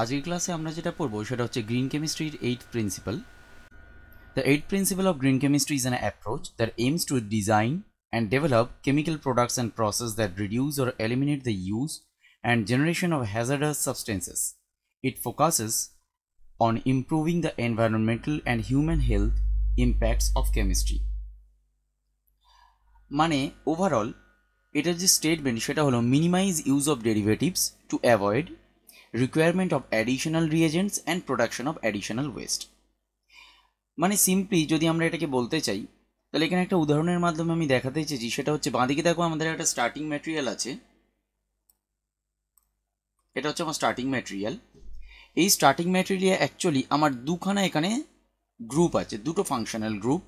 আজকের ক্লাসে আমরা যেটা পড়বো সেটা হচ্ছে গ্রিন কেমিস্ট্রির 8th principle. The 8th principle of green chemistry is an approach that aims to design and develop chemical products and processes that reduce or eliminate the use and generation of hazardous substances. It focuses on improving the environmental and human health impacts of chemistry. মানে overall এটার যে statement সেটা হলো minimize use of derivatives to avoid requirement of additional reagents and production of additional waste। মানে simply যদি আমরা এটাকে বলতে চাই তাহলে এখানে একটা উদাহরণের মাধ্যমে আমি দেখাতে চেয়েছি, সেটা হচ্ছে বাঁদিকে দেখো আমাদের একটা স্টার্টিং ম্যাটেরিয়াল আছে, এটা হচ্ছে আমার স্টার্টিং ম্যাটেরিয়াল। এই স্টার্টিং ম্যাটেরিয়াল অ্যাকচুয়ালি আমার দুখানা এখানে গ্রুপ আছে, দুটো ফাংশনাল গ্রুপ।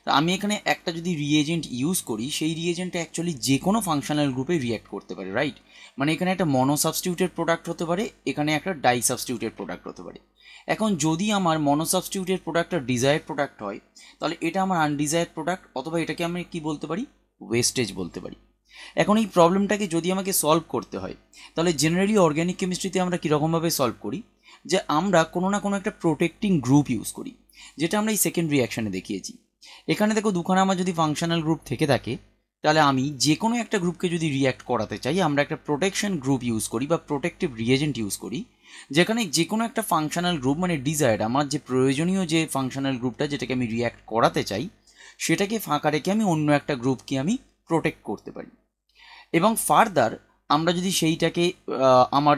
তা আমি এখানে একটা যদি রিয়েজেন্ট ইউজ করি সেই রিয়েজেন্টটা অ্যাকচুয়ালি যে কোনো ফাংশনাল গ্রুপে রিঅ্যাক্ট করতে পারে, রাইট? মানে এখানে একটা মনো সাবস্টিটিউটেড প্রোডাক্ট হতে পারে, এখানে একটা ডাই সাবস্টিটিউটেড প্রোডাক্ট হতে পারে। এখন যদি আমার মনো সাবস্টিটিউটেড প্রোডাক্টটা ডিজায়ার্ড প্রোডাক্ট হয় তাহলে এটা আমার আনডিজায়ার্ড প্রোডাক্ট, অথবা এটাকে আমি কি বলতে পারি, ওয়েস্টেজ বলতে পারি। এখন এই প্রবলেমটাকে যদি আমাকে সলভ করতে হয় তাহলে জেনারেলি অর্গ্যানিক কেমিস্ট্রিতে আমরা কীরকমভাবে সলভ করি, যে আমরা কোনো না কোনো একটা প্রোটেক্টিং গ্রুপ ইউজ করি, যেটা আমরা এই সেকেন্ড রিয়াকশানে দেখিয়েছি। এখানে দেখো দুখানা আমার যদি ফাংশনাল গ্রুপ থেকে থাকে তাহলে আমি যে কোনো একটা গ্রুপকে যদি রিঅ্যাক্ট করাতে চাই আমরা একটা প্রোটেকশন গ্রুপ ইউজ করি বা প্রোটেক্টিভ রিয়েজেন্ট ইউজ করি, যেখানে যে কোনো একটা ফাংশনাল গ্রুপ মানে ডিজায়ার্ড আমার যে প্রয়োজনীয় যে ফাংশনাল গ্রুপটা যেটাকে আমি রিঅ্যাক্ট করাতে চাই সেটাকে ফাঁকা রেখে আমি অন্য একটা গ্রুপকে আমি প্রোটেক্ট করতে পারি। এবং ফার্দার আমরা যদি সেইটাকে আমার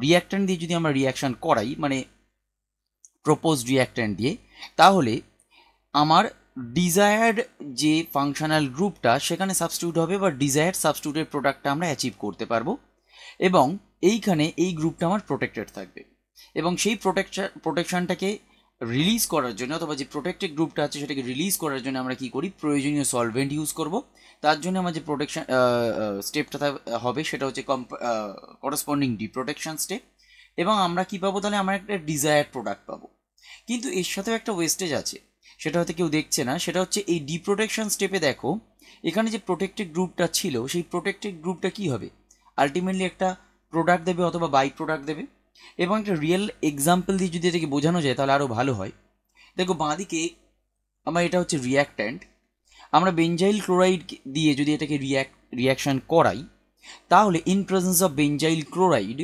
রিঅ্যাক্ট্যান্ট দিয়ে যদি আমরা রিয়াকশান করাই, মানে প্রপোজ রিঅ্যাক্ট্যান্ট দিয়ে, তাহলে আমার ডিজায়ার্ড যে ফাংশনাল গ্রুপটা সেখানে সাবস্টিটিউট হবে বা ডিজায়ার্ড সাবস্টিটিউটেড প্রোডাক্টটা আমরা অ্যাচিভ করতে পারবো, এবং এইখানে এই গ্রুপটা আমার প্রোটেক্টেড থাকবে। এবং সেই প্রোটেকশনটাকে রিলিজ করার জন্য, অথবা যে প্রোটেক্টেড গ্রুপটা আছে সেটাকে রিলিজ করার জন্য আমরা কি করি, প্রয়োজনীয় সলভেন্ট ইউজ করব। তার জন্য আমার যে প্রোটেকশন স্টেপটা হবে সেটা হচ্ছে করসপন্ডিং ডিপ্রোটেকশন স্টেপ, এবং আমরা কি পাবো, তাহলে আমরা একটা ডিজায়ার্ড প্রোডাক্ট পাবো। কিন্তু এর সাথেও একটা ওয়েস্টেজ আছে, সেটা হয়তো কেউ দেখছে না। সেটা হচ্ছে এই ডিপ্রোটেকশন স্টেপে দেখো এখানে যে প্রোটেক্টেড গ্রুপটা ছিল সেই প্রোটেক্টেড গ্রুপটা কি হবে, আলটিমেটলি একটা প্রোডাক্ট দেবে অথবা বাই প্রোডাক্ট দেবে। এবং একটা রিয়েল এক্সাম্পল দিয়ে যদি এটাকে বোঝানো যায় তাহলে আরও ভালো হয়। দেখো বাঁদিকে আমার এটা হচ্ছে রিয়াক্ট্যান্ট, আমরা বেঞ্জাইল ক্লোরাইড দিয়ে যদি এটাকে রিয়াকশান করাই তাহলে in presence of benzyl chloride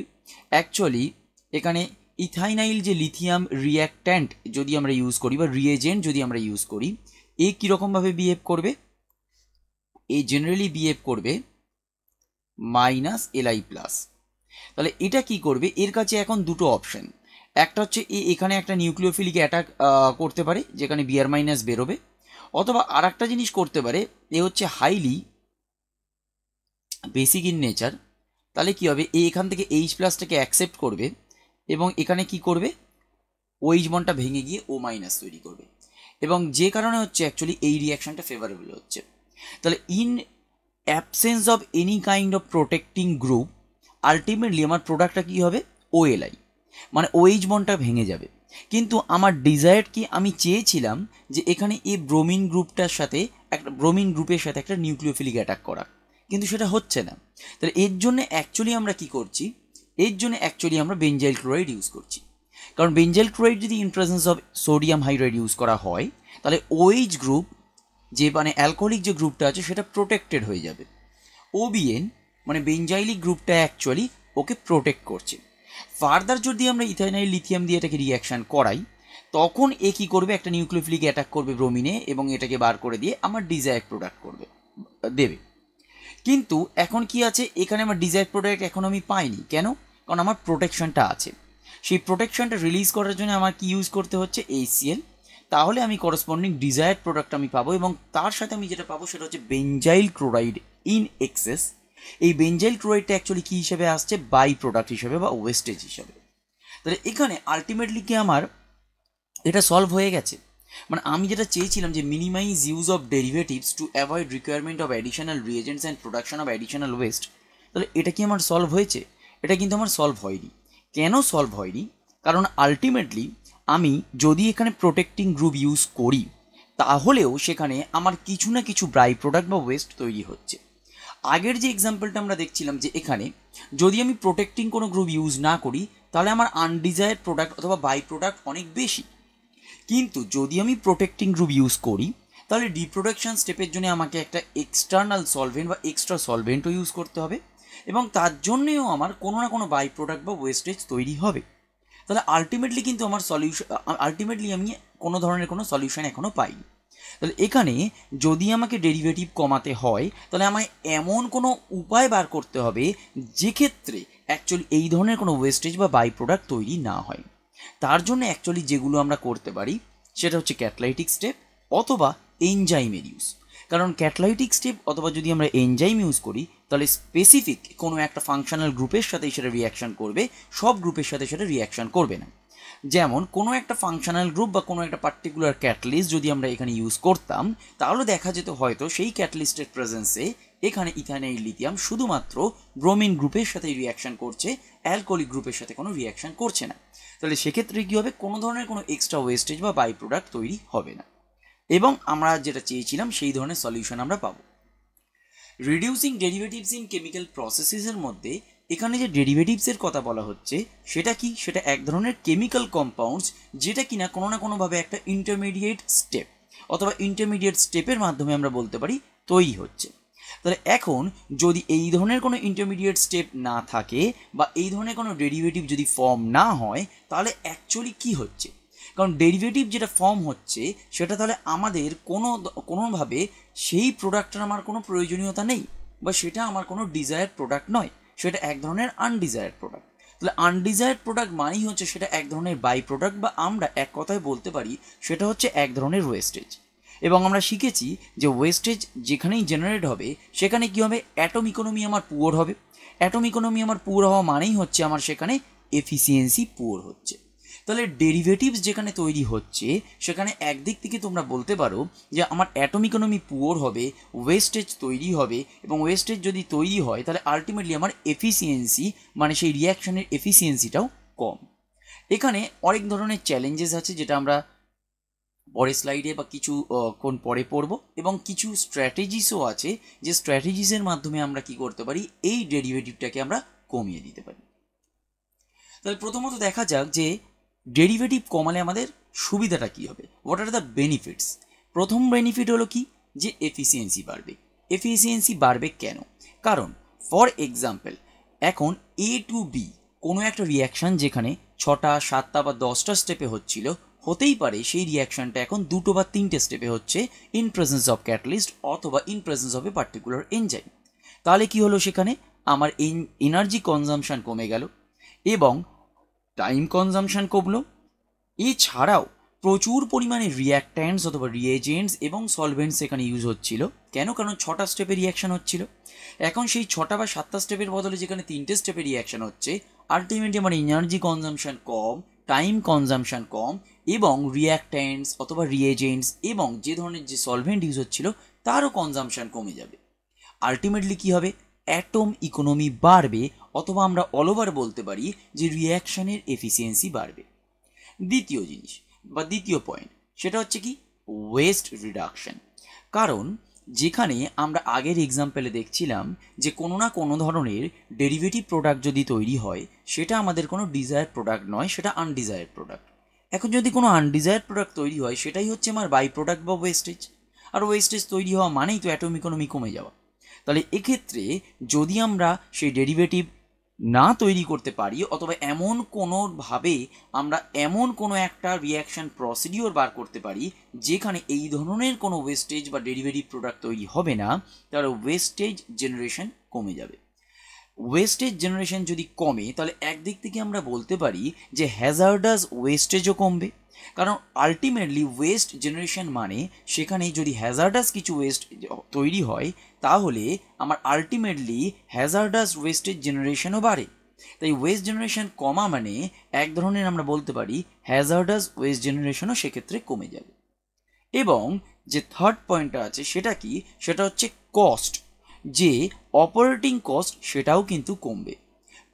actually এখানে ইথাইনাইল যে লিথিয়াম রিয়াক্ট্যান্ট যদি আমরা ইউজ করি বা রিয়েজেন্ট যদি আমরা ইউজ করি, এ কীরকমভাবে বিহেভ করবে, এ জেনারেলি বিহেভ করবে মাইনাস এলআই প্লাস। তাহলে এটা কি করবে, এর কাছে এখন দুটো অপশন, একটা হচ্ছে এখানে একটা নিউক্লিওফিলিক অ্যাটাক করতে পারে যেখানে বিআর মাইনাস বেরোবে, অথবা আর একটা জিনিস করতে পারে, এ হচ্ছে হাইলি বেসিক ইন নেচার। তাহলে কি হবে, এখান থেকে এইচ প্লাসটাকে অ্যাকসেপ্ট করবে এবং এখানে কি করবে, ওইচ বন্ডটা ভেঙে গিয়ে ও মাইনাস তৈরি করবে, এবং যে কারণে হচ্ছে অ্যাকচুয়ালি এই রিয়াকশনটা ফেভারেবল হচ্ছে। তাহলে in absence of any kind of protecting group ultimately আমার প্রোডাক্টটা কী হবে, ওএলআই, মানে ওএইচ বন্ডটা ভেঙে যাবে। কিন্তু আমার ডিজায়ার্ড কি, আমি চেয়েছিলাম যে এখানে এই ব্রোমিন গ্রুপটার সাথে একটা ব্রোমিন গ্রুপের সাথে একটা নিউক্লিওফিলিক অ্যাটাক করা, কিন্তু সেটা হচ্ছে না। তাহলে এর জন্য অ্যাকচুয়ালি আমরা কি করছি, এর জন্য অ্যাকচুয়ালি আমরা বেঞ্জাইল ক্লোরাইড ইউজ করছি। কারণ বেঞ্জাইল ক্লোরাইড যদি in presence of sodium hydride use করা হয় তাহলে ওএইচ গ্রুপ যে মানে অ্যালকোহলিক যে গ্রুপটা আছে সেটা প্রোটেক্টেড হয়ে যাবে, ওবিএন মানে বেঞ্জাইলিক গ্রুপটা অ্যাকচুয়ালি ওকে প্রোটেক্ট করছে। ফার্দার যদি আমরা ইথাইনাইল লিথিয়াম দিয়ে এটাকে রিয়াকশান করাই তখন এ কী করবে, একটা নিউক্লিওফিলিক অ্যাটাক করবে ব্রোমিনে এবং এটাকে বার করে দিয়ে আমার ডিজায়ার্ড প্রোডাক্ট করবে দেবে। কিন্তু এখন কি আছে, এখানে আমার ডিজায়ার্ড প্রোডাক্ট এখন আমি পাইনি, কেন, কারণ আমার প্রোটেকশনটা আছে। সেই প্রোটেকশনটা রিলিজ করার জন্য আমার কি ইউজ করতে হচ্ছে, HCl। তাহলে আমি করসপন্ডিং ডিজায়ার্ড প্রোডাক্ট আমি পাবো, এবং তার সাথে আমি যেটা পাবো সেটা হচ্ছে বেঞ্জাইল ক্লোরাইড ইন এক্সেস। এই বেঞ্জাইল ক্লোরাইডটা অ্যাকচুয়ালি কী হিসেবে আসছে, বাই প্রোডাক্ট হিসেবে বা ওয়েস্টেজ হিসেবে। তাহলে এখানে আলটিমেটলি কি আমার এটা সলভ হয়ে গেছে, মানে আমি যেটা চেয়েছিলাম যে minimise use of derivatives to avoid requirement of additional reagents and production of additional waste, তাহলে এটা কি আমার সলভ হয়েছে, এটা কিন্তু আমার সলভ হয়নি। কেন সলভ হয়নি, কারণ আলটিমেটলি আমি যদি এখানে প্রোটেক্টিং গ্রুপ ইউজ করি তাহলেও সেখানে আমার কিছু না কিছু বাই প্রোডাক্ট বা ওয়েস্ট তৈরি হচ্ছে। আগের যে এক্সাম্পলটা আমরা দেখছিলাম যে এখানে যদি আমি প্রোটেক্টিং কোনো গ্রুপ ইউজ না করি তাহলে আমার আনডিজায়ার্ড প্রোডাক্ট অথবা বাই প্রোডাক্ট অনেক বেশি। কিন্তু যদি আমি প্রোটেক্টিং গ্রুপ ইউজ করি তাহলে রিপ্রোডাকশন স্টেপের জন্য আমাকে একটা এক্সটার্নাল সলভেন্ট বা এক্সট্রা সলভেন্টও ইউজ করতে হবে, এবং তার জন্যেও আমার কোনো না কোনো বাই প্রোডাক্ট বা ওয়েস্টেজ তৈরি হবে। তাহলে আলটিমেটলি কিন্তু আমার আলটিমেটলি আমি কোনো ধরনের কোনো সলিউশন এখনও পাইনি। তাহলে এখানে যদি আমাকে ডেরিভেটিভ কমাতে হয় তাহলে আমায় এমন কোনো উপায় বার করতে হবে যেক্ষেত্রে অ্যাকচুয়ালি এই ধরনের কোনো ওয়েস্টেজ বা বাই প্রোডাক্ট তৈরি না হয়। তার জন্য অ্যাকচুয়ালি যেগুলো আমরা করতে পারি সেটা হচ্ছে ক্যাটালাইটিক স্টেপ অথবা এনজাইমের ইউজ। কারণ ক্যাটালাইটিক স্টেপ অথবা যদি আমরা এনজাইম ইউজ করি তাহলে স্পেসিফিক কোনো একটা ফাংশনাল গ্রুপের সাথেই সেটা রিয়াকশান করবে, সব গ্রুপের সাথে সেটা রিয়াকশান করবে না। যেমন কোনো একটা ফাংশনাল গ্রুপ বা কোনো একটা পার্টিকুলার ক্যাটালিস্ট যদি আমরা এখানে ইউজ করতাম তাহলে দেখা যেত হয়তো সেই ক্যাটালিস্টের প্রেজেন্সে এখানে ইথানাইল লিথিয়াম শুধুমাত্র ব্রোমিন গ্রুপের সাথে রিয়াকশান করছে, অ্যালকোহলিক গ্রুপের সাথে কোনো রিয়াকশান করছে না। তাহলে সেক্ষেত্রে কী হবে, কোনো ধরনের কোনো এক্সট্রা ওয়েস্টেজ বা বাই প্রোডাক্ট তৈরি হবে না, এবং আমরা যেটা চেয়েছিলাম সেই ধরনের সলিউশন আমরা পাবো। রিডিউসিং ডেরিভেটিভস ইন কেমিক্যাল প্রসেসেসের মধ্যে এখানে যে ডেরিভেটিভসের কথা বলা হচ্ছে সেটা কি, সেটা এক ধরনের কেমিক্যাল কম্পাউন্ডস যেটা কিনা কোনো না কোনোভাবে একটা ইন্টারমিডিয়েট স্টেপ অথবা ইন্টারমিডিয়েট স্টেপের মাধ্যমে আমরা বলতে পারি তৈরি হচ্ছে। তাহলে এখন যদি এই ধরনের কোনো ইন্টারমিডিয়েট স্টেপ না থাকে বা এই ধরনের কোনো ডেরিভেটিভ যদি ফর্ম না হয় তাহলে অ্যাকচুয়ালি কি হচ্ছে, কারণ ডেরিভেটিভ যেটা ফর্ম হচ্ছে সেটা তাহলে আমাদের কোনোভাবে সেই প্রোডাক্টটার আমার কোনো প্রয়োজনীয়তা নেই বা সেটা আমার কোনো ডিজায়ার্ড প্রোডাক্ট নয়, সেটা এক ধরনের আনডিজায়ার্ড প্রোডাক্ট। তাহলে আনডিজায়ার্ড প্রোডাক্ট মানেই হচ্ছে সেটা এক ধরনের বাই প্রোডাক্ট বা আমরা এক কথায় বলতে পারি সেটা হচ্ছে এক ধরনের ওয়েস্টেজ। এবং আমরা শিখেছি যে ওয়েস্টেজ যেখানেই জেনারেট হবে সেখানে কী হবে, অ্যাটম ইকোনমি আমার পুয়ার হবে। অ্যাটম ইকোনমি আমার পুয়ার হওয়া মানেই হচ্ছে আমার সেখানে এফিসিয়েন্সি পুয়ার হচ্ছে। তাহলে ডেরিভেটিভস যেখানে তৈরি হচ্ছে সেখানে একদিক থেকে তোমরা বলতে পারো যে আমার অ্যাটম ইকোনমি পুয়ার হবে, ওয়েস্টেজ তৈরি হবে, এবং ওয়েস্টেজ যদি তৈরি হয় তাহলে আলটিমেটলি আমার এফিসিয়েন্সি মানে সেই রিয়াকশনের এফিসিয়েন্সিটাও কম। এখানে অনেক ধরনের চ্যালেঞ্জেস আছে যেটা আমরা পরের স্লাইডে বা কিছু কোন পরে পড়ব, এবং কিছু স্ট্র্যাটেজিসও আছে যে স্ট্র্যাটেজিসের মাধ্যমে আমরা কি করতে পারি, এই ডেরিভেটিভটাকে আমরা কমিয়ে দিতে পারি। তাহলে প্রথমত দেখা যাক যে ডেরিভেটিভ কমালে আমাদের সুবিধাটা কী হবে, হোয়াট আর দ্য বেনিফিটস। প্রথম বেনিফিট হলো কি, যে এফিসিয়েন্সি বাড়বে। এফিসিয়েন্সি বাড়বে কেন, কারণ ফর এক্সাম্পল এখন এ টু বি কোনো একটা রিয়াকশান যেখানে 6টা 7টা বা 10টা স্টেপে হচ্ছিল, হতেই পারে সেই রিয়াকশানটা এখন 2টো বা 3টে স্টেপে হচ্ছে ইন প্রেজেন্স অফ ক্যাটালিস্ট অথবা in presence of a particular enzyme. তাহলে কি হলো, সেখানে আমার এনার্জি কনজামশান কমে গেল এবং টাইম কনজামশান কমলো। এছাড়াও প্রচুর পরিমাণে রিয়াক্ট্যান্টস অথবা রিয়েজেন্টস এবং সলভেন্টস এখানে ইউজ হচ্ছিল। কেন, কারণ 6টা স্টেপে রিয়াকশান হচ্ছিল। এখন সেই 6টা বা 7টা স্টেপের বদলে যেখানে 3টে স্টেপে রিয়াকশান হচ্ছে, আলটিমেটলি আমার এনার্জি কনজামশান কম, টাইম কনজামশান কম, এবং রিয়াক্ট্যান্টস অথবা রিয়েজেন্টস এবং যে ধরনের যে সলভেন্ট ইউজ হচ্ছিল তারও কনজামশান কমে যাবে। আলটিমেটলি কী হবে, অ্যাটম ইকোনমি বাড়বে, অথবা আমরা অল ওভার বলতে পারি যে রিয়াকশানের এফিসিয়েন্সি বাড়বে। দ্বিতীয় জিনিস বা দ্বিতীয় পয়েন্ট সেটা হচ্ছে কি, ওয়েস্ট রিডাকশন। কারণ যেখানে আমরা আগের এক্সাম্পলে দেখছিলাম যে কোনো না কোনো ধরনের ডেরিভেটিভ প্রোডাক্ট যদি তৈরি হয় সেটা আমাদের কোনো ডিজায়ার্ড প্রোডাক্ট নয়, সেটা আনডিজায়ার্ড প্রোডাক্ট। এখন যদি কোনো আনডিজায়ার্ড প্রোডাক্ট তৈরি হয় সেটাই হচ্ছে আমার বাই প্রোডাক্ট বা ওয়েস্টেজ, আর ওয়েস্টেজ তৈরি হওয়া মানেই তো অ্যাটম ইকোনমি কমে যাওয়া। তাহলে এক্ষেত্রে যদি আমরা সেই ডেরিভেটিভ না তৈরি করতে পারি অথবা এমন কোনোভাবে আমরা এমন কোনো একটা রিয়াকশান প্রসিডিওর বার করতে পারি যেখানে এই ধরনের কোনো ওয়েস্টেজ বা ডেরিভেটিভ প্রোডাক্ট তৈরি হবে না, তাহলে ওয়েস্টেজ জেনারেশন কমে যাবে। ওয়েস্টেজ জেনারেশন যদি কমে তাহলে একদিক থেকে আমরা বলতে পারি যে হ্যাজার্ডাস ওয়েস্টেজও কমবে, কারণ আলটিমেটলি ওয়েস্ট জেনারেশন মানে সেখানে যদি হ্যাজার্ডাস কিছু ওয়েস্ট তৈরি হয় তাহলে আমার আলটিমেটলি হ্যাজার্ডাস ওয়েস্টেজ জেনারেশনও বাড়ে। তাই ওয়েস্ট জেনারেশন কমা মানে এক ধরনের আমরা বলতে পারি হ্যাজার্ডাস ওয়েস্ট জেনারেশনও সেক্ষেত্রে কমে যাবে। এবং যে থার্ড পয়েন্টটা আছে সেটা কি, সেটা হচ্ছে কস্ট, যে অপারেটিং কস্ট সেটাও কিন্তু কমবে।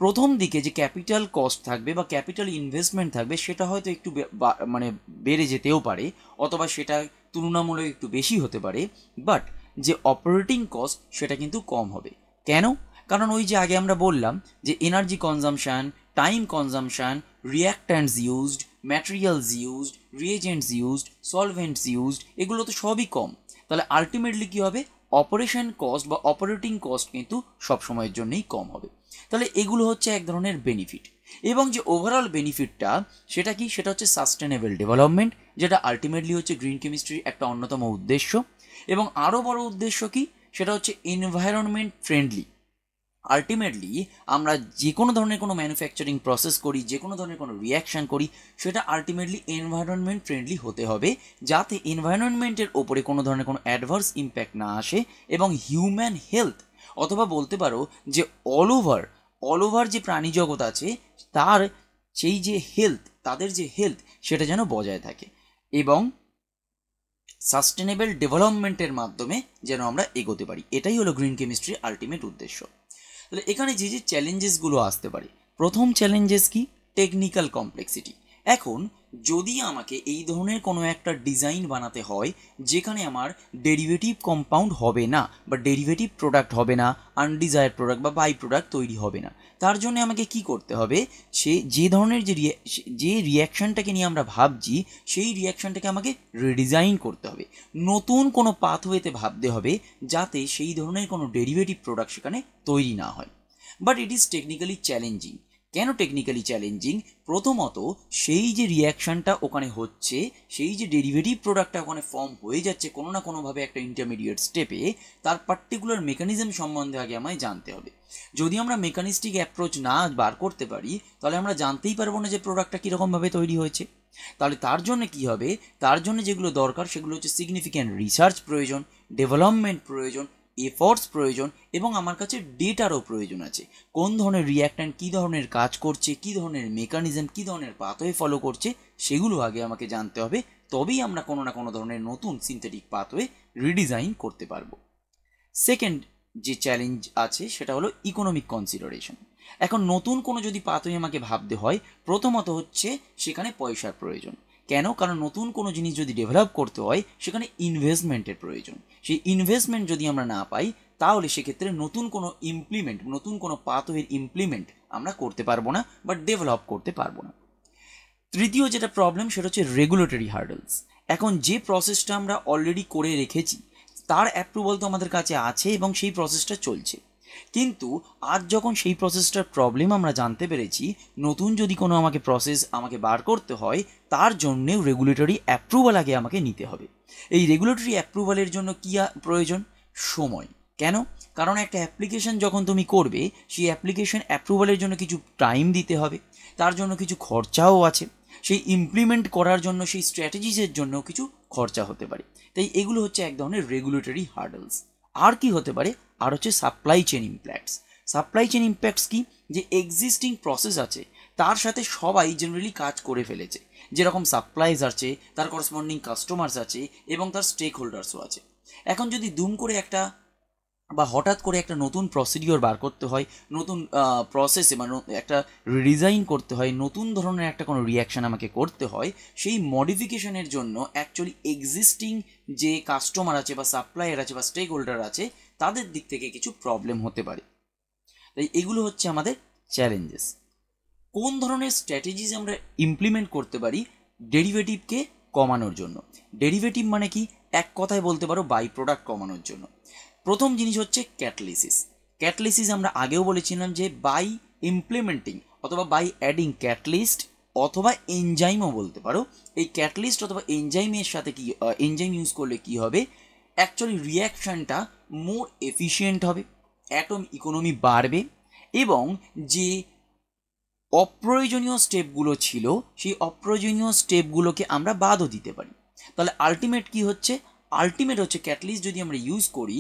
প্রথম দিকে যে ক্যাপিটাল কস্ট থাকবে বা ক্যাপিটাল ইনভেস্টমেন্ট থাকবে সেটা হয়তো একটু মানে বেড়ে যেতেও পারে অথবা সেটা তুলনামূলক একটু বেশি হতে পারে, বাট যে অপারেটিং কস্ট সেটা কিন্তু কম হবে। কেন, কারণ ওই যে আগে আমরা বললাম যে energy consumption, time consumption, reactants used, materials used, reagents used, solvents used, এগুলো তো সবই কম। তাহলে আলটিমেটলি কী হবে, অপারেশন কস্ট বা অপারেটিং কস্ট কিন্তু সবসময়ের জন্যই কম হবে। তাহলে এগুলো হচ্ছে এক ধরনের বেনিফিট। এবং যে ওভারঅল বেনিফিটটা সেটা কি, সেটা হচ্ছে সাস্টেনেবল ডেভেলপমেন্ট, যেটা আলটিমেটলি হচ্ছে গ্রিন কেমিস্ট্রির একটা অন্যতম উদ্দেশ্য। এবং আরও বড় উদ্দেশ্য কি, সেটা হচ্ছে এনভায়রনমেন্ট ফ্রেন্ডলি। আলটিমেটলি আমরা যে কোনো ধরনের কোনো ম্যানুফ্যাকচারিং প্রসেস করি, যে কোনো ধরনের কোনো রিয়াকশান করি, সেটা আলটিমেটলি এনভায়রনমেন্ট ফ্রেন্ডলি হতে হবে, যাতে এনভায়রনমেন্টের ওপরে কোনো ধরনের কোনো অ্যাডভার্স ইম্প্যাক্ট না আসে এবং হিউম্যান হেলথ, অথবা বলতে পারো যে অল ওভার যে প্রাণী জগৎ আছে তার সেই যে হেলথ, তাদের যে হেলথ সেটা যেন বজায় থাকে, এবং সাস্টেনেবল ডেভেলপমেন্টের মাধ্যমে যেন আমরা এগোতে পারি। এটাই হলো গ্রিন কেমিস্ট্রির আলটিমেট উদ্দেশ্য। তাহলে এখানে যে যে চ্যালেঞ্জেসগুলো আসতে পারে, প্রথম চ্যালেঞ্জেস কি, টেকনিক্যাল কমপ্লেক্সিটি। এখন যদি আমাকে এই ধরনের কোনো একটা ডিজাইন বানাতে হয় যেখানে আমার ডেরিভেটিভ কম্পাউন্ড হবে না বা ডেরিভেটিভ প্রোডাক্ট হবে না, আনডিজায়ার্ড প্রোডাক্ট বা বাই প্রোডাক্ট তৈরি হবে না, তার জন্য আমাকে কি করতে হবে, সে যে ধরনের যে রিয়াকশানটাকে নিয়ে আমরা ভাবছি সেই রিয়াকশানটাকে আমাকে রিডিজাইন করতে হবে, নতুন কোনো পাথওয়েতে ভাবতে হবে যাতে সেই ধরনের কোনো ডেরিভেটিভ প্রোডাক্ট সেখানে তৈরি না হয়। But it is technically challenging. কেন টেকনিক্যালি চ্যালেঞ্জিং? প্রথমত সেই যে রিয়াকশানটা ওখানে হচ্ছে, সেই যে ডেরিভেটিভ প্রোডাক্টটা ওখানে ফর্ম হয়ে যাচ্ছে কোনো না কোনোভাবে একটা ইন্টারমিডিয়েট স্টেপে, তার পার্টিকুলার মেকানিজম সম্বন্ধে আগে আমায় জানতে হবে। যদি আমরা মেকানিস্টিক অ্যাপ্রোচ না বার করতে পারি তাহলে আমরা জানতেই পারবো না যে প্রোডাক্টটা কীরকমভাবে তৈরি হয়েছে। তাহলে তার জন্য কি হবে, তার জন্য যেগুলো দরকার সেগুলো হচ্ছে সিগনিফিক্যান্ট রিসার্চ প্রয়োজন, ডেভেলপমেন্ট প্রয়োজন, এফোর্টস প্রয়োজন, এবং আমার কাছে ডেটারও প্রয়োজন আছে। কোন ধরনের রিয়াক্ট্যান্ট কী ধরনের কাজ করছে, কী ধরনের মেকানিজম, কী ধরনের পাথওয়ে ফলো করছে, সেগুলো আগে আমাকে জানতে হবে। তবেই আমরা কোনো না কোনো ধরনের নতুন সিনথেটিক পাথওয়ে রিডিজাইন করতে পারবো। সেকেন্ড যে চ্যালেঞ্জ আছে সেটা হলো ইকোনমিক কনসিডারেশন। এখন নতুন কোনো যদি পাথওয়ে আমাকে ভাবতে হয়, প্রথমত হচ্ছে সেখানে পয়সার প্রয়োজন। কেন? কারণ নতুন কোনো জিনিস যদি ডেভেলপ করতে হয় সেখানে ইনভেস্টমেন্টের প্রয়োজন। সেই ইনভেস্টমেন্ট যদি আমরা না পাই তাহলে সেক্ষেত্রে নতুন কোনো পাথওয়ের ইমপ্লিমেন্ট আমরা করতে পারবো না বা ডেভেলপ করতে পারবো না। তৃতীয় যেটা প্রবলেম সেটা হচ্ছে রেগুলেটরি হার্ডলস। এখন যে প্রসেসটা আমরা অলরেডি করে রেখেছি তার অ্যাপ্রুভাল তো আমাদের কাছে আছে এবং সেই প্রসেসটা চলছে, কিন্তু আজ যখন সেই প্রসেসটার প্রবলেম আমরা জানতে পেরেছি, নতুন যদি কোনো প্রসেস আমাকে বার করতে হয় তার জন্যেও রেগুলেটরি অ্যাপ্রুভাল আগে আমাকে নিতে হবে। এই রেগুলেটরি অ্যাপ্রুভালের জন্য কী প্রয়োজন? সময়। কেন? কারণ একটা অ্যাপ্লিকেশন যখন তুমি করবে সেই অ্যাপ্লিকেশন অ্যাপ্রুভালের জন্য কিছু টাইম দিতে হবে, তার জন্য কিছু খরচাও আছে, সেই ইমপ্লিমেন্ট করার জন্য সেই স্ট্র্যাটেজিসের জন্য কিছু খরচা হতে পারে। তাই এগুলো হচ্ছে এক ধরনের রেগুলেটরি হার্ডলস। আর কি হতে পারে? আর হচ্ছে supply chain impacts. Supply chain impacts কি? যে এক্সিস্টিং প্রসেস আছে তার সাথে সবাই জেনারেলি কাজ করে ফেলেছে, যেরকম সাপ্লাইজ আছে, তার করসপন্ডিং কাস্টমার্স আছে এবং তার স্টেক হোল্ডার্সও আছে। এখন যদি দুম করে একটা বা হঠাৎ করে একটা নতুন প্রসিডিওর বার করতে হয়, নতুন প্রসেসে মানে একটা রিডিজাইন করতে হয়, নতুন ধরনের একটা কোনো রিয়াকশান আমাকে করতে হয়, সেই মডিফিকেশনের জন্য অ্যাকচুয়ালি এক্সিস্টিং যে কাস্টমার আছে বা সাপ্লায়ার আছে বা স্টেক হোল্ডার আছে তাদের দিক থেকে কিছু প্রবলেম হতে পারে। তাই এগুলো হচ্ছে আমাদের চ্যালেঞ্জেস। কোন ধরনের স্ট্র্যাটেজিস আমরা ইমপ্লিমেন্ট করতে পারি ডেরিভেটিভকে কমানোর জন্য? ডেরিভেটিভ মানে কি? এক কথায় বলতে পারো বাই প্রোডাক্ট কমানোর জন্য। প্রথম জিনিস হচ্ছে ক্যাটালিসিস। ক্যাটালিসিস আমরা আগেও বলেছিলাম যে বাই ইমপ্লিমেন্টিং অথবা বাই অ্যাডিং ক্যাটালিস্ট অথবা এনজাইমও বলতে পারো। এই ক্যাটালিস্ট অথবা এনজাইমের সাথে কি এনজাইম ইউজ করলে কি হবে, অ্যাকচুয়ালি রিয়াকশানটা মোর এফিশিয়েন্ট হবে, অ্যাটম ইকোনমি বাড়বে এবং যে অপ্রয়োজনীয় স্টেপগুলো ছিল সেই অপ্রয়োজনীয় স্টেপগুলোকে আমরা বাদও দিতে পারি। তাহলে আলটিমেট কি হচ্ছে? আলটিমেট হচ্ছে ক্যাটালিস্ট যদি আমরা ইউজ করি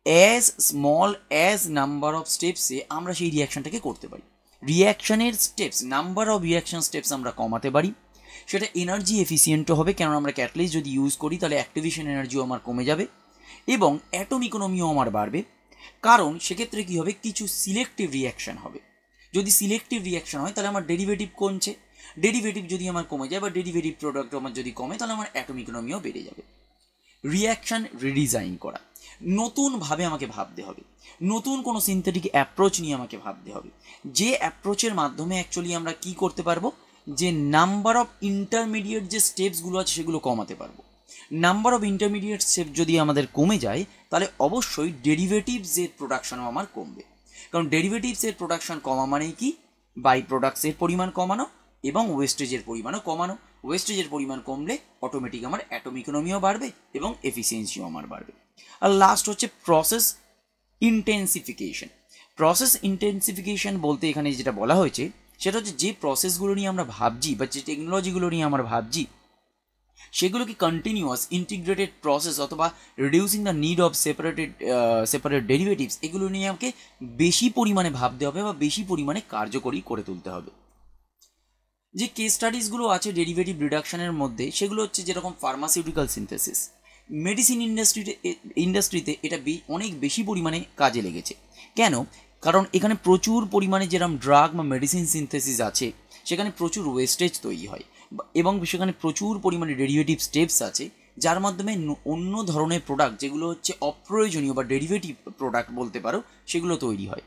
as small as number of স্টেপসে আমরা সেই রিয়াকশানটাকে করতে পারি। রিয়াকশানের steps, number of reaction steps আমরা কমাতে পারি। সেটা এনার্জি এফিসিয়েন্টও হবে, কেননা আমরা ক্যাটালিস্ট যদি ইউজ করি তাহলে অ্যাক্টিভেশন এনার্জিও আমার কমে যাবে এবং অ্যাটম ইকোনমিও আমার বাড়বে। কারণ সেক্ষেত্রে কী হবে, কিছু সিলেক্টিভ রিয়াকশান হবে। যদি সিলেক্টিভ রিয়াকশান হয় তাহলে আমার ডেরিভেটিভ কমছে, ডেরিভেটিভ যদি আমার কমে যায় বা ডেরিভেটিভ প্রোডাক্ট আমার যদি কমে তাহলে আমার অ্যাটম ইকোনমিও বেড়ে যাবে। রিয়াকশান রিডিজাইন করা, নতুনভাবে আমাকে ভাবতে হবে, নতুন কোনো সিনথেটিক অ্যাপ্রোচ নিয়ে আমাকে ভাবতে হবে, যে অ্যাপ্রোচের মাধ্যমে অ্যাকচুয়ালি আমরা কি করতে পারবো, যে নাম্বার অফ ইন্টারমিডিয়েট যে স্টেপসগুলো আছে সেগুলো কমাতে পারবো। নাম্বার অফ ইন্টারমিডিয়েট স্টেপ যদি আমাদের কমে যায় তাহলে অবশ্যই ডেরিভেটিভসের প্রোডাকশনও আমার কমবে, কারণ ডেরিভেটিভসের প্রোডাকশন কমা মানেই কি, বাই প্রোডাক্টসের পরিমাণ কমানো এবং ওয়েস্টেজের পরিমাণও কমানো। ওয়েস্টেজের পরিমাণ কমলে অটোমেটিক আমার অ্যাটম ইকোনমিও বাড়বে এবং এফিসিয়েন্সিও আমার বাড়বে। আর লাস্ট হচ্ছে প্রসেস ইন্টেন্সিফিকেশন। প্রসেস ইন্টেন্সিফিকেশন বলতে এখানে যেটা বলা হয়েছে সেটা হচ্ছে যে প্রসেসগুলো নিয়ে আমরা ভাবছি বা যে টেকনোলজিগুলো নিয়ে আমরা ভাবছি সেগুলোকে কন্টিনিউয়াস ইন্টিগ্রেটেড প্রসেস অথবা reducing the need of separate derivatives, এগুলো নিয়ে আমাকে বেশি পরিমাণে ভাবতে হবে বা বেশি পরিমাণে কার্যকরী করে তুলতে হবে। যে কেস স্টাডিজগুলো আছে ডেরিভেটিভ রিডাকশনের মধ্যে সেগুলো হচ্ছে যেরকম ফার্মাসিউটিক্যাল সিনথেসিস, মেডিসিন ইন্ডাস্ট্রিতে এটা অনেক বেশি পরিমাণে কাজে লেগেছে। কেন? কারণ এখানে প্রচুর পরিমাণে যেরকম ড্রাগ বা মেডিসিন সিনথেসিস আছে সেখানে প্রচুর ওয়েস্টেজ তৈরি হয় এবং সেখানে প্রচুর পরিমাণে ডেরিভেটিভ স্টেপস আছে যার মাধ্যমে অন্য ধরনের প্রোডাক্ট যেগুলো হচ্ছে অপ্রয়োজনীয় বা ডেরিভেটিভ প্রোডাক্ট বলতে পারো সেগুলো তৈরি হয়।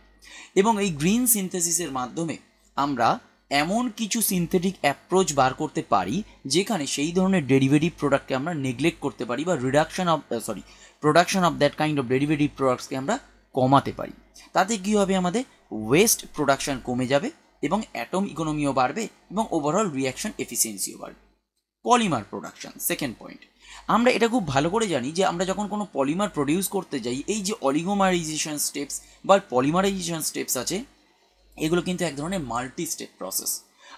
এবং এই গ্রিন সিনথেসিসের মাধ্যমে আমরা এমন কিছু সিনথেটিক অ্যাপ্রোচ বার করতে পারি যেখানে সেই ধরনের ডেরিভেটিভ প্রোডাক্টকে আমরা নেগলেক্ট করতে পারি বা production of that kind of derivative প্রোডাক্টসকে আমরা কমাতে পারি। তাতে কী হবে, আমাদের ওয়েস্ট প্রোডাকশন কমে যাবে এবং অ্যাটম ইকোনমিও বাড়বে এবং ওভারঅল রিঅ্যাকশন এফিসিয়েন্সিও বাড়বে। Polymer production, second point. আমরা এটা খুব ভালো করে জানি যে আমরা যখন কোনো পলিমার প্রডিউস করতে যাই, এই যে অলিগোমারাইজেশন স্টেপস বা পলিমারাইজেশন স্টেপস আছে এগুলো কিন্তু এক ধরনের মাল্টি স্টেপ প্রসেস।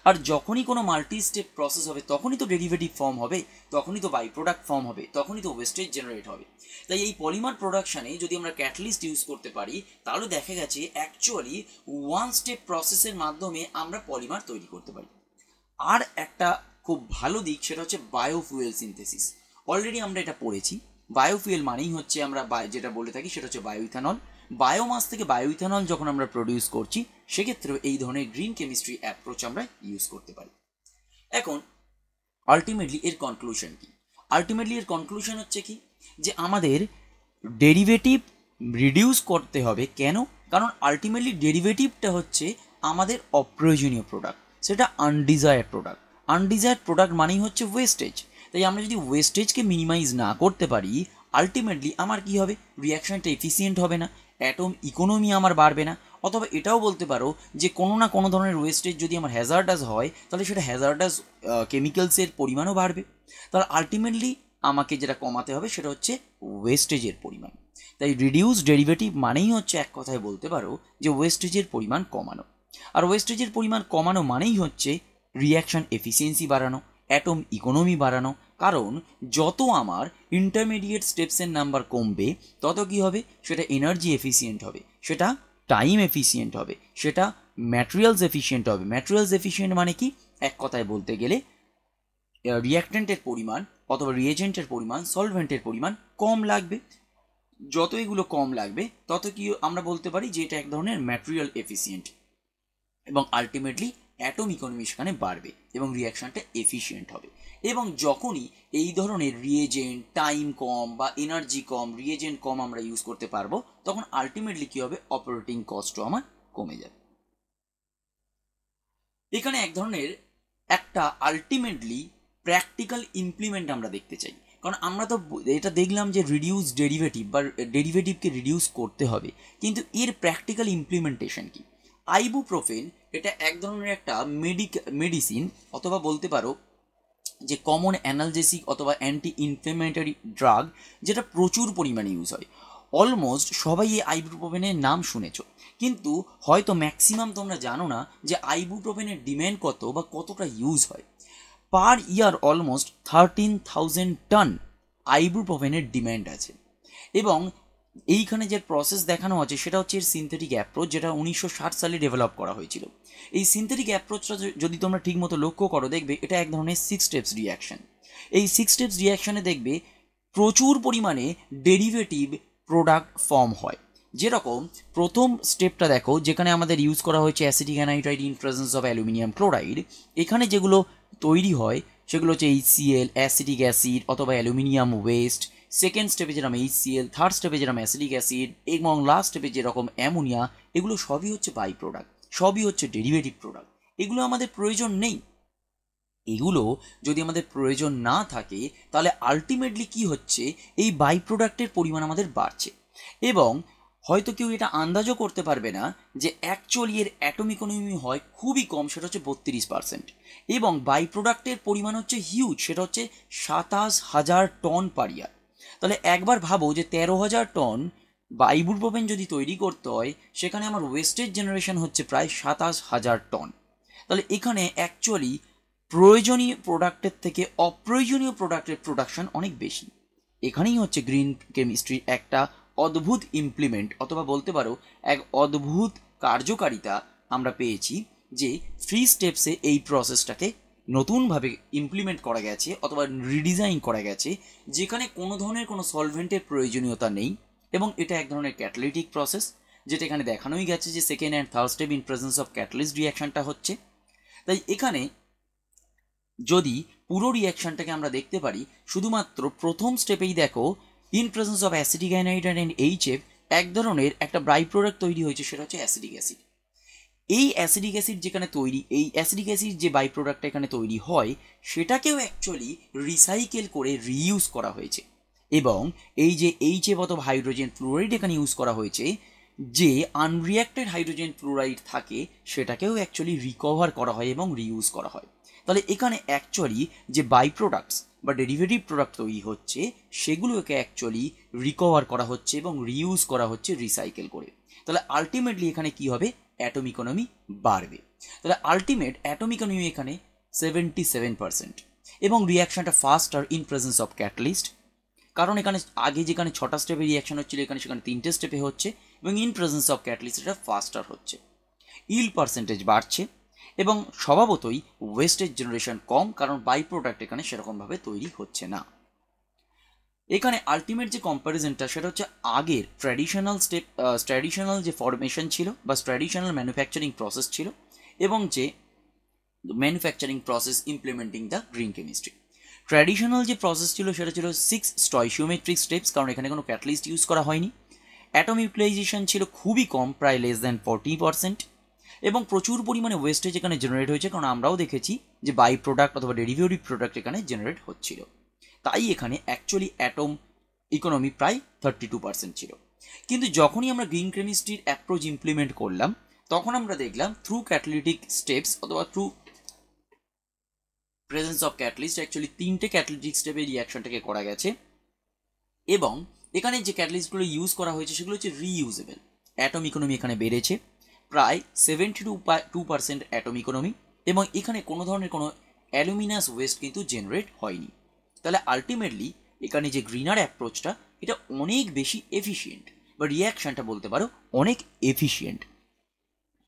আর যখনই কোনো মাল্টি স্টেপ প্রসেস হবে তখনই তো ডেরিভেটিভ ফর্ম হবে, তখনই তো বাই প্রোডাক্ট ফর্ম হবে, তখনই তো ওয়েস্টেজ জেনারেট হবে। তাই এই পলিমার প্রোডাকশানে যদি আমরা ক্যাটালিস্ট ইউজ করতে পারি তাহলে দেখা গেছে অ্যাকচুয়ালি ওয়ান স্টেপ প্রসেসের মাধ্যমে আমরা পলিমার তৈরি করতে পারি। আর একটা খুব ভালো দিক সেটা হচ্ছে বায়োফুয়েল সিনথেসিস। অলরেডি আমরা এটা পড়েছি। বায়োফুয়েল মানেই হচ্ছে আমরা যেটা বলে থাকি সেটা হচ্ছে বায়োইথানল। বায়োমাস থেকে বায়োইথানল যখন আমরা প্রডিউস করছি সেক্ষেত্রেও এই ধরনের গ্রিন কেমিস্ট্রি অ্যাপ্রোচ আমরা ইউজ করতে পারি। এখন আলটিমেটলি এর কনক্লুশন কি? আলটিমেটলি এর কনক্লুশন হচ্ছে কি, যে আমাদের ডেরিভেটিভ রিডিউস করতে হবে। কেন? কারণ আলটিমেটলি ডেরিভেটিভটা হচ্ছে আমাদের অপ্রয়োজনীয় প্রোডাক্ট, সেটা আনডিজায়ার্ড প্রোডাক্ট। আনডিজায়ার্ড প্রোডাক্ট মানেই হচ্ছে ওয়েস্টেজ। তাই আমরা যদি ওয়েস্টেজকে মিনিমাইজ না করতে পারি আলটিমেটলি আমার কি হবে, রিয়াকশনটা এফিসিয়েন্ট হবে না, অ্যাটম ইকোনমি আমার বাড়বে না। অথবা এটাও বলতে পারো যে কোনো না কোনো ধরনের ওয়েস্টেজ যদি আমার হ্যাজার্ডাস হয় তাহলে সেটা হ্যাজার্ডাস কেমিক্যালসের পরিমাণও বাড়বে। তাহলে আলটিমেটলি আমাকে যেটা কমাতে হবে সেটা হচ্ছে ওয়েস্টেজের পরিমাণ। তাই রিডিউস ডেরিভেটিভ মানেই হচ্ছে এক কথায় বলতে পারো যে ওয়েস্টেজের পরিমাণ কমানো। আর ওয়েস্টেজের পরিমাণ কমানো মানেই হচ্ছে রিয়াকশন এফিসিয়েন্সি বাড়ানো, অ্যাটম ইকোনমি বাড়ানো। কারণ যত আমার ইন্টারমিডিয়েট স্টেপসের নাম্বার কমবে তত কি হবে, সেটা এনার্জি এফিসিয়েন্ট হবে, সেটা টাইম এফিসিয়েন্ট হবে, সেটা ম্যাটেরিয়ালস এফিসিয়েন্ট হবে। ম্যাটেরিয়ালস এফিসিয়েন্ট মানে কি, এক কথায় বলতে গেলে রিঅ্যাক্ট্যান্টের পরিমাণ অথবা রিয়েজেন্টের পরিমাণ, সলভেন্টের পরিমাণ কম লাগবে। যত এগুলো কম লাগবে তত কি আমরা বলতে পারি যে এটা এক ধরনের ম্যাটেরিয়াল এফিসিয়েন্ট এবং আলটিমেটলি অ্যাটম ইকোনমি সেখানে বাড়বে এবং রিয়াকশনটা এফিসিয়েন্ট হবে। এবং যখনই এই ধরনের রিয়েজেন্ট টাইম কম বা এনার্জি কম, রিয়েজেন্ট কম আমরা ইউজ করতে পারবো তখন আলটিমেটলি কী হবে, অপারেটিং কস্টও আমার কমে যাবে। এখানে এক ধরনের একটা আলটিমেটলি প্র্যাকটিক্যাল ইমপ্লিমেন্ট আমরা দেখতে চাই। কারণ আমরা তো এটা দেখলাম যে রিডিউস ডেরিভেটিভ বা ডেরিভেটিভকে রিডিউস করতে হবে, কিন্তু এর প্র্যাকটিক্যাল ইমপ্লিমেন্টেশন কি? আইবুপ্রোফেন এটা এক ধরনের একটা মেডিসিন অথবা বলতে পারো যে কমন অ্যানালজেসিক অথবা অ্যান্টি ইনফ্লেমেটরি ড্রাগ, যেটা প্রচুর পরিমাণে ইউজ হয়। অলমোস্ট সবাই এই আইবুপ্রোফেনের নাম শুনেছ, কিন্তু হয়তো ম্যাক্সিমাম তোমরা জানো না যে আইবুপ্রোফেনের ডিম্যান্ড কত বা কতটা ইউজ হয়। পার ইয়ার অলমোস্ট 13,000 টন আইবুপ্রোফেনের ডিম্যান্ড আছে। এবং এইখানে যে প্রসেস দেখানো আছে সেটা হচ্ছে এর সিনথেটিক অ্যাপ্রোচ, যেটা 1960 সালে ডেভেলপ করা হয়েছিল। এই সিনথেটিক অ্যাপ্রোচটা যদি তোমরা ঠিকমতো লক্ষ্য করো দেখবে এটা এক ধরনের 6 স্টেপস রিয়াকশন। এই 6 স্টেপস রিয়াকশানে দেখবে প্রচুর পরিমাণে ডেরিভেটিভ প্রোডাক্ট ফর্ম হয়। যেরকম প্রথম স্টেপটা দেখো, যেখানে আমাদের ইউজ করা হয়েছে acetic অ্যানাইড্রাইড in presence of aluminium chloride. এখানে যেগুলো তৈরি হয় সেগুলো হচ্ছে HCl, অ্যাসিটিক অ্যাসিড অথবা অ্যালুমিনিয়াম ওয়েস্ট, সেকেন্ড স্টেপে যেরকম HCl, থার্ড স্টেপে যেরকম অ্যাসিডিক অ্যাসিড এবং লাস্ট স্টেপে যেরকম অ্যামোনিয়া, এগুলো সবই হচ্ছে বাই প্রোডাক্ট, সবই হচ্ছে ডেরিভেটিভ প্রোডাক্ট। এগুলো আমাদের প্রয়োজন নেই। এগুলো যদি আমাদের প্রয়োজন না থাকে তাহলে আলটিমেটলি কি হচ্ছে, এই বাই প্রোডাক্টের পরিমাণ আমাদের বাড়ছে এবং হয়তো কেউ এটা আন্দাজও করতে পারবে না যে অ্যাকচুয়ালি এর অ্যাটম ইকোনমি হয় খুবই কম, সেটা হচ্ছে 32%, এবং বাই প্রোডাক্টের পরিমাণ হচ্ছে হিউজ, সেটা হচ্ছে 27,000 টন পার ইয়ার। তাহলে একবার ভাবো যে 13,000 টন বাইবুপ্রোপেন যদি তৈরি করতে হয়, সেখানে আমার ওয়েস্টেজ জেনারেশন হচ্ছে প্রায় 27,000 টন। তাহলে এখানে অ্যাকচুয়ালি প্রয়োজনীয় প্রোডাক্টের থেকে অপ্রয়োজনীয় প্রোডাক্টের প্রোডাকশন অনেক বেশি। এখানেই হচ্ছে গ্রিন কেমিস্ট্রির একটা অদ্ভুত ইমপ্লিমেন্ট, অথবা বলতে পারো এক অদ্ভুত কার্যকারিতা আমরা পেয়েছি, যে 3 স্টেপসে এই প্রসেসটাকে নতুনভাবে ইমপ্লিমেন্ট করা গেছে অথবা রিডিজাইন করা গেছে, যেখানে কোনো ধরনের কোনো সলভেন্টের প্রয়োজনীয়তা নেই এবং এটা এক ধরনের ক্যাটালিটিক প্রসেস, যেটা এখানে দেখানোই গেছে যে second and third step in presence of catalyst রিয়াকশনটা হচ্ছে। তাই এখানে যদি পুরো রিয়াকশনটাকে আমরা দেখতে পারি, শুধুমাত্র প্রথম স্টেপেই দেখো in presence of acidic অ্যানাইড্রাইড and HF এক ধরনের একটা বাই প্রোডাক্ট তৈরি হয়েছে, সেটা হচ্ছে অ্যাসিডিক অ্যাসিড। এই অ্যাসিডিক অ্যাসিড যেখানে তৈরি, এই অ্যাসিডিক অ্যাসিড যে বাই প্রোডাক্টটা এখানে তৈরি হয়, সেটাকেও অ্যাকচুয়ালি রিসাইকেল করে রিইউজ করা হয়েছে এবং এই যে HF অথবা হাইড্রোজেন ফ্লুরাইড এখানে ইউজ করা হয়েছে, যে আনরিয়াক্টেড হাইড্রোজেন ফ্লুরাইড থাকে সেটাকেও অ্যাকচুয়ালি রিকভার করা হয় এবং রিইউজ করা হয়। তাহলে এখানে অ্যাকচুয়ালি যে বাই প্রোডাক্টস বা ডেরিভেটিভ প্রোডাক্ট তৈরি হচ্ছে, সেগুলোকে অ্যাকচুয়ালি রিকভার করা হচ্ছে এবং রিইউজ করা হচ্ছে রিসাইকেল করে। তাহলে আলটিমেটলি এখানে কি হবে, অ্যাটম ইকোনমি বাড়বে। তাহলে আলটিমেট অ্যাটম ইকোনমি এখানে 77%, এবং রিয়াকশনটা faster in presence of catalyst, কারণ এখানে আগে যেখানে 6টা স্টেপে রিয়াকশন হচ্ছিল, এখানে সেখানে 3টে স্টেপে হচ্ছে এবং ইন প্রেজেন্স অফ ক্যাটালিস্ট এটা ফাস্টার হচ্ছে। ইল্ড পার্সেন্টেজ বাড়ছে এবং স্বভাবতই ওয়েস্টেজ জেনারেশন কম, কারণ বাই প্রোডাক্ট এখানে সেরকমভাবে তৈরি হচ্ছে না। এখানে আলটিমেট যে কম্প্যারিজনটা, সেটা হচ্ছে আগের ট্র্যাডিশনাল যে ফরমেশন ছিল বা ট্র্যাডিশনাল ম্যানুফ্যাকচারিং প্রসেস ছিল এবং যে manufacturing process implementing the green chemistry. Traditional যে প্রসেস ছিল সেটা ছিল 6 স্টয়চিওমেট্রিক স্টেপস, কারণ এখানে কোনো ক্যাটালিস্ট ইউজ করা হয়নি। অ্যাটম ইউটিলাইজেশন ছিল খুবই কম, প্রায় লেস দ্যান 40%, এবং প্রচুর পরিমাণে ওয়েস্টেজ এখানে জেনারেট হয়েছে, কারণ আমরাও দেখেছি যে বাই প্রোডাক্ট অথবা ডেরিভেটিভ প্রোডাক্ট এখানে জেনারেট হচ্ছিল। তাই এখানে অ্যাকচুয়ালি অ্যাটম ইকোনমি প্রায় 32% ছিল। কিন্তু যখনই আমরা গ্রিন কেমিস্ট্রির অ্যাপ্রোচ ইমপ্লিমেন্ট করলাম, তখন আমরা দেখলাম থ্রু ক্যাটালিটিক স্টেপস অথবা through presence of catalyst, actually 3টে ক্যাটালিটিক স্টেপে রিয়াকশনটাকে করা গেছে এবং এখানে যে ক্যাটালিস্টগুলো ইউজ করা হয়েছে সেগুলো হচ্ছে রিইউজেবল। অ্যাটম ইকোনমি এখানে বেড়েছে প্রায় 72% অ্যাটম ইকোনমি, এবং এখানে কোনো ধরনের কোনো অ্যালুমিনাস ওয়েস্ট কিন্তু জেনারেট হয়নি। তাহলে আলটিমেটলি এখানে যে গ্রিনার অ্যাপ্রোচটা, এটা অনেক বেশি এফিশিয়েন্ট, বা রিয়াকশনটা বলতে পারো অনেক এফিশিয়েন্ট।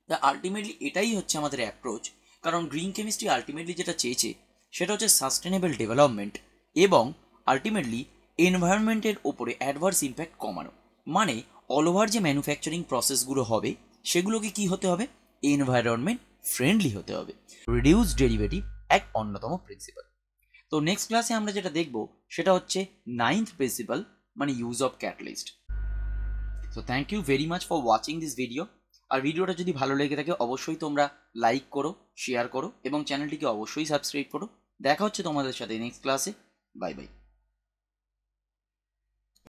তা আলটিমেটলি এটাই হচ্ছে আমাদের অ্যাপ্রোচ, কারণ গ্রিন কেমিস্ট্রি আলটিমেটলি যেটা চেয়েছে সেটা হচ্ছে সাস্টেনেবল ডেভেলপমেন্ট এবং আলটিমেটলি এনভায়রনমেন্টের ওপরে অ্যাডভার্স ইম্প্যাক্ট কমানো। মানে অল ওভার যে ম্যানুফ্যাকচারিং প্রসেসগুলো হবে সেগুলোকে কি হতে হবে, এনভায়রনমেন্ট ফ্রেন্ডলি হতে হবে। রিডিউস ডেরিভেটিভ এক অন্যতম প্রিন্সিপাল। তো নেক্সট ক্লাসে আমরা যেটা দেখব সেটা হচ্ছে 9th প্রিন্সিপাল, মানে use of catalyst. So thank you very much for watching this video. আর ভিডিওটা যদি ভালো লেগে থাকে অবশ্যই তোমরা লাইক করো, শেয়ার করো এবং চ্যানেলটিকে অবশ্যই সাবস্ক্রাইব করো। দেখা হচ্ছে তোমাদের সাথে নেক্সট ক্লাসে। Bye bye.